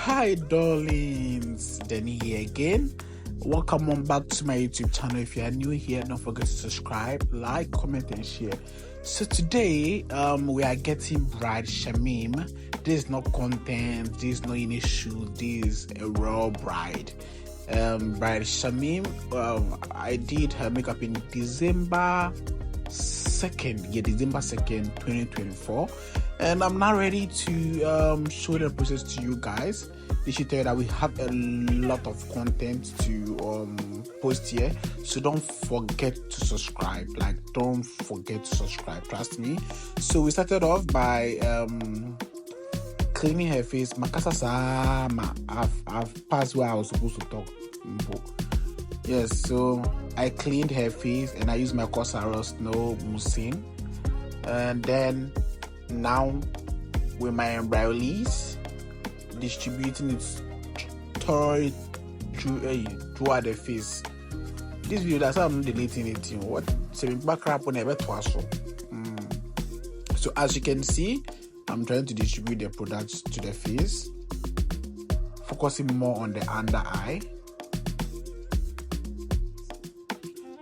Hi darlings, Denny here again. Welcome on back to my YouTube channel. If you are new here, don't forget to subscribe, like, comment and share. So today we are getting bride Shamim. This is not content, this is not any shoot, this is a raw bride. Bride Shamim, I did her makeup in December 2nd, December 2nd, 2024. And I'm now ready to show the process to you guys. They should tell you that we have a lot of content to post here, so don't forget to subscribe. Don't forget to subscribe, trust me. So we started off by cleaning her face. I've passed where I was supposed to talk. Yes, so I cleaned her face and I used my Cosara Snow Musin, and then now with my embryolese, distributing it thoroughly throughout the face. This video, that's how I'm deleting it. What? So as you can see, I'm trying to distribute the products to the face, focusing more on the under eye.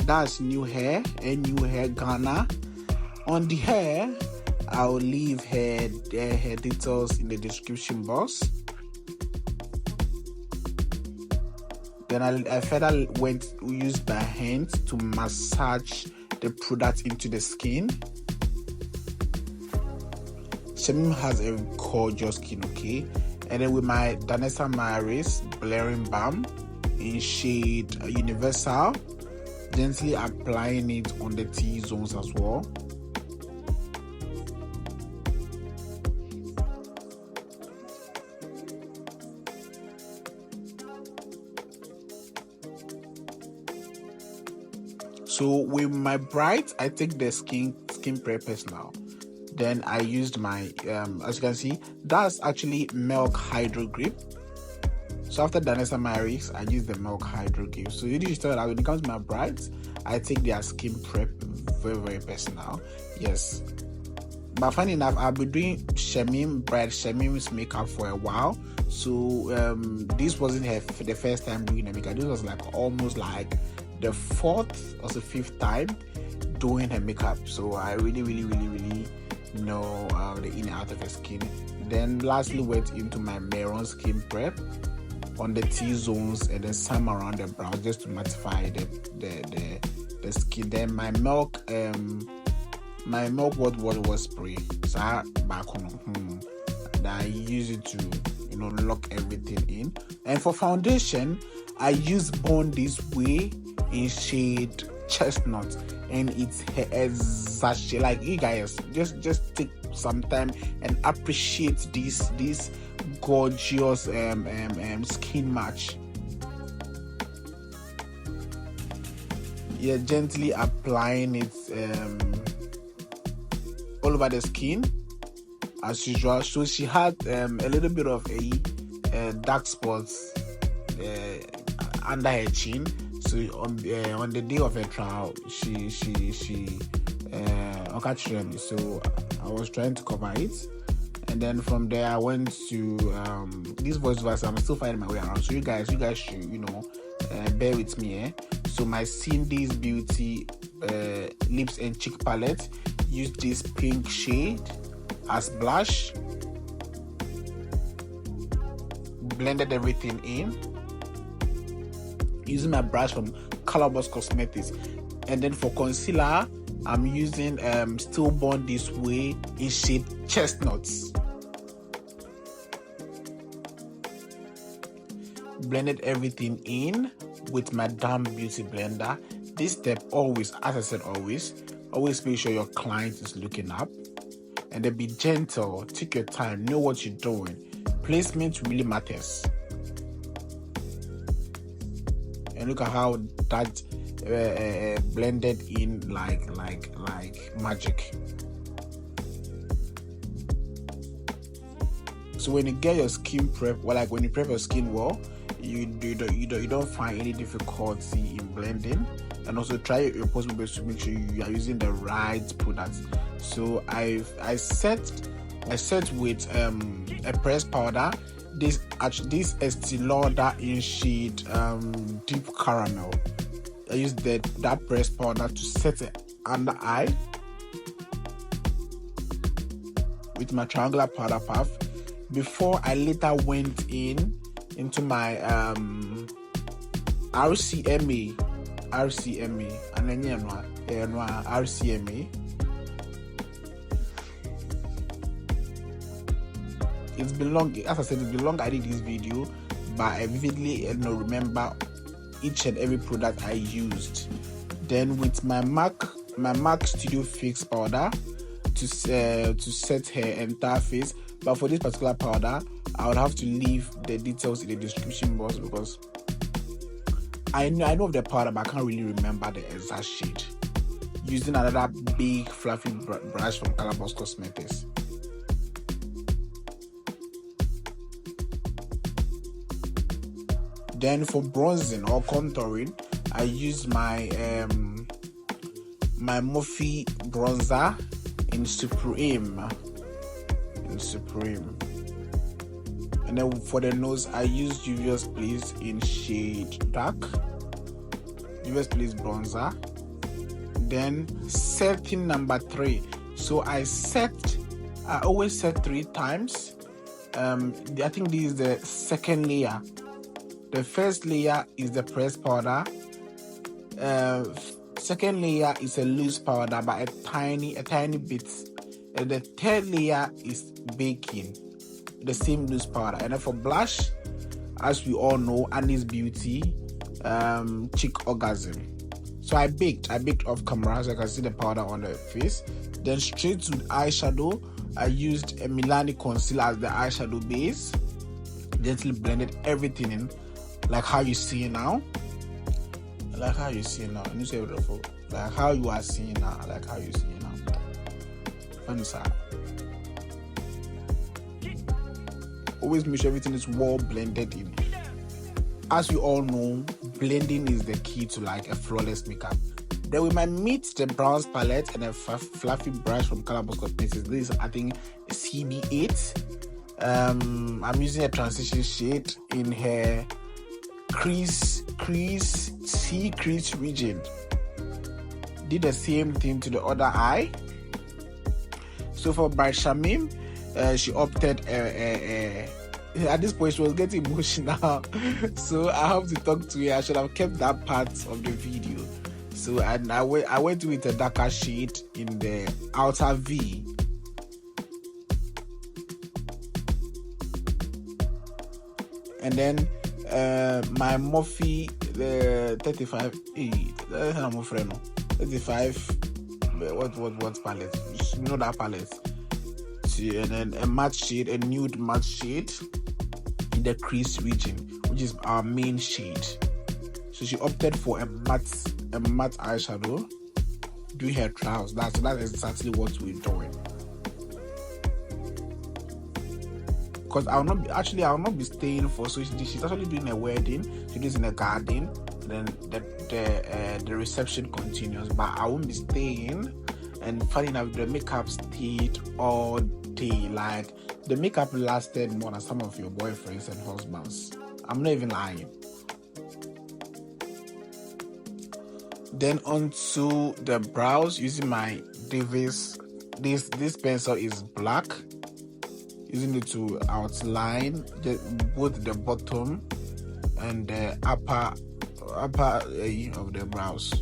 That's new hair and new hair Ghana. On the hair, I'll leave her details in the description box. Then I further used my hands to massage the product into the skin. Shamim has a gorgeous skin, okay? And then with my Dennimakeover blurring balm in shade Universal, gently applying it on the T-zones as well. So with my bride, I take the skin preppers now. Then I used my as you can see, that's actually milk hydro grip. So after Dennimakeover, I use the milk hydro grip. So you need to tell that when it comes to my brides, I take their skin prep very personal. Yes. But funny enough, I've been doing bride Shamim's makeup for a while. So this wasn't the first time doing the makeup. This was almost like the 4th or the 5th time doing her makeup. So I really know the in and out of her skin. Then lastly went into my maroon skin prep on the T-zones and then some around the brows just to mattify the skin. Then my milk was spray. So I back on I use it to lock everything in. And for foundation, I use Born This Way in shade Chestnut, and it's exactly like you guys just take some time and appreciate this gorgeous skin match. Yeah, gently applying it all over the skin as usual. So she had a little bit of a dark spots under her chin. So on the day of her trial, she okay, so I was trying to cover it, and then from there I went to this voiceover. I'm still finding my way around. So you guys should bear with me. So my Cindy's Beauty lips and cheek palette, use this pink shade as blush, blended everything in using my brush from Colorbox Cosmetics. And then for concealer, I'm using Still Born This Way in shade Chestnuts. Blended everything in with my Damn Beauty blender. This step always, as I said, always make sure your client is looking up, and then be gentle, take your time, know what you're doing. Placement really matters. And look at how that blended in like magic. So when you get your skin prep, when you prep your skin well, you don't find any difficulty in blending. And also try your possible best to make sure you are using the right products. So I set with a pressed powder, this Estee Lauder in shade Deep Caramel. I used that pressed powder to set it under eye with my triangular powder puff before I later went into my RCMA and then RCMA. It's been long, as I said, it's been long I did this video, but I vividly remember each and every product I used. Then with my MAC Studio Fix powder to set her entire face, but for this particular powder I would have to leave the details in the description box because I know of the powder but I can't really remember the exact shade. Using another big fluffy brush from Calaboss Cosmetics. Then for bronzing or contouring, I used my my Morphe bronzer in Supreme. And then for the nose, I used Juvia's Place in shade dark. Juvia's Place bronzer. Then setting number 3. So I always set 3 times. I think this is the second layer. The first layer is the pressed powder. Second layer is a loose powder, but a tiny bit. And the third layer is baking, the same loose powder. And then for blush, as we all know, Annie's Beauty, Cheek Orgasm. So I baked off camera, so I can see the powder on the face. Then straight to eyeshadow, I used a Milani concealer as the eyeshadow base. Gently blended everything in, like how you see it now. Like how you see it now. Like how you are seeing now. Like how you see it now. Always make sure everything is well blended in. As you all know, blending is the key to like a flawless makeup. Then we might meet the bronze palette and a fluffy brush from Calaboss Cosmetics. This is, I think, CB8. I'm using a transition shade in her crease region. Did the same thing to the other eye. So for by Shamim, she opted at this point she was getting emotional, so I have to talk to her. I should have kept that part of the video. So and I went with a darker shade in the outer V. And then my Morphe, the 35 what palette, you know that palette. See, and then a nude matte shade in the crease region, which is our main shade. So she opted for a matte eyeshadow doing her trials. That's exactly what we're doing. Because I will not be staying for. So she's actually doing a wedding. She does in a garden. Then the reception continues. But I won't be staying. And funny enough, the makeup stayed all day. Like the makeup lasted more than some of your boyfriends and husbands. I'm not even lying. Then onto the brows using my Davis. This pencil is black. Using it to outline both the bottom and the upper of the brows.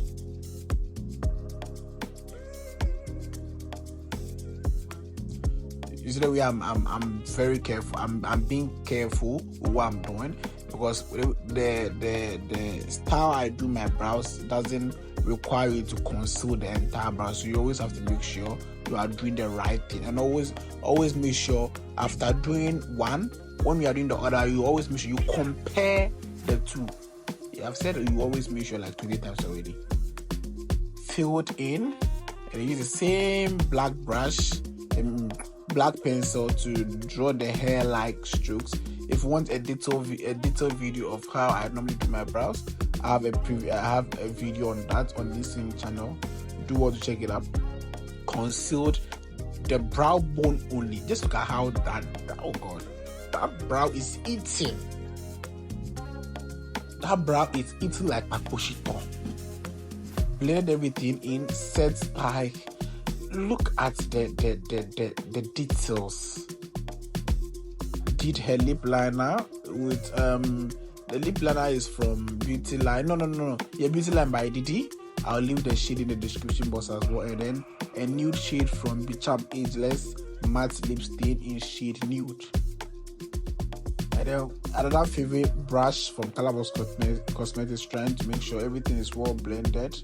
Usually the way I'm very careful. I'm being careful with what I'm doing because the style I do my brows doesn't require you to conceal the entire brow. So you always have to make sure you are doing the right thing, and always make sure after doing one, when you are doing the other, you always make sure you compare the two. I've said you always make sure like 20 times already. Fill it in and use the same black brush and black pencil to draw the hair-like strokes. If you want a detailed video of how I normally do my brows, I have a video on that on this same channel. Do want to check it out. Concealed the brow bone only. Just look at how that That brow is eating. That brow is eating like Pakoshito. Blend everything in, set by. Look at the details. Did her lip liner with the lip liner is from Beauty Line. No. Yeah, Beauty Line by Didi. I'll leave the shade in the description box as well. And then a nude shade from Bicham Ageless Matte Lip Stain in shade Nude. And then another favorite brush from Calaboose Cosmetics, trying to make sure everything is well blended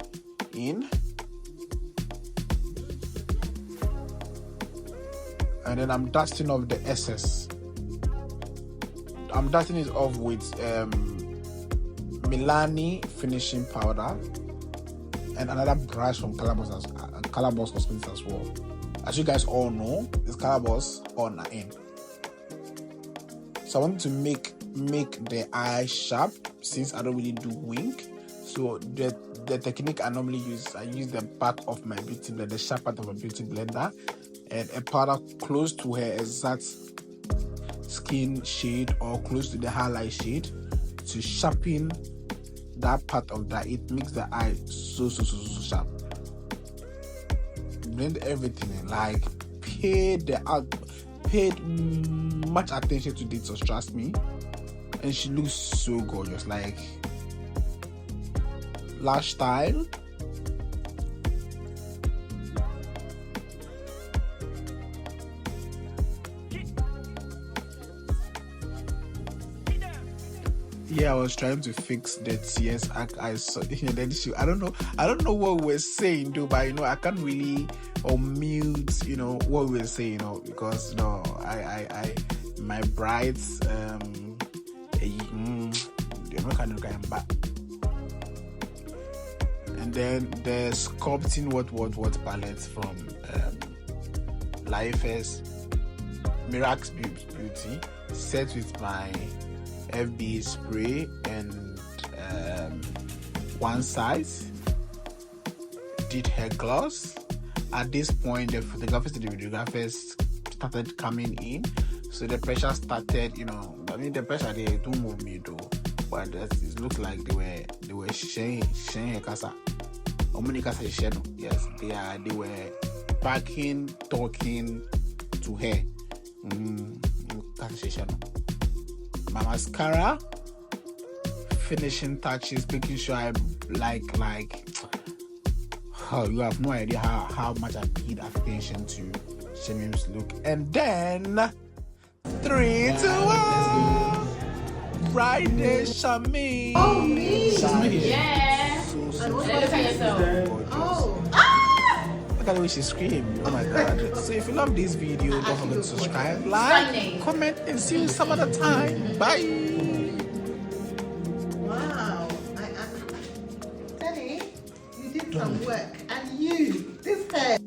in. And then I'm dusting off the excess. I'm dusting it off with Milani finishing powder and another brush from Calaboose Cosmetics as well. As you guys all know, it's Calaboose on the end. So I want to make the eye sharp since I don't really do wink. So the technique I normally use, I use the back of my beauty blender, the sharp part of a beauty blender, and a powder close to her exact skin shade or close to the highlight shade to sharpen that part of that. It makes the eye so sharp. Blend everything in, like paid much attention to details, trust me. And she looks so gorgeous, like lash style. Yeah, I was trying to fix the tears I saw. Then I don't know what we were saying though, but I can't really mute what we were saying, because I my brides and then the sculpting what palette from Life's Mirax Beauty set with my FB spray and one size. Did her gloss. At this point, the photographers and the videographers started coming in, so the pressure started. The pressure they don't move me though, but it looked like they were sharing her casa. Yes, they were backing, talking to her. My mascara, finishing touches, making sure I like you have no idea how much I paid attention to Shamim's look. And then 3, 2, 1, right there, Shamim. Oh, me. Shamim. Yeah. So Look at yourself. Oh. Look at the way she screamed. Oh my god. So if you love this video, don't forget to subscribe, like, comment, and see you some other time. Bye. Wow. Denny, you did some work. And you, this hair.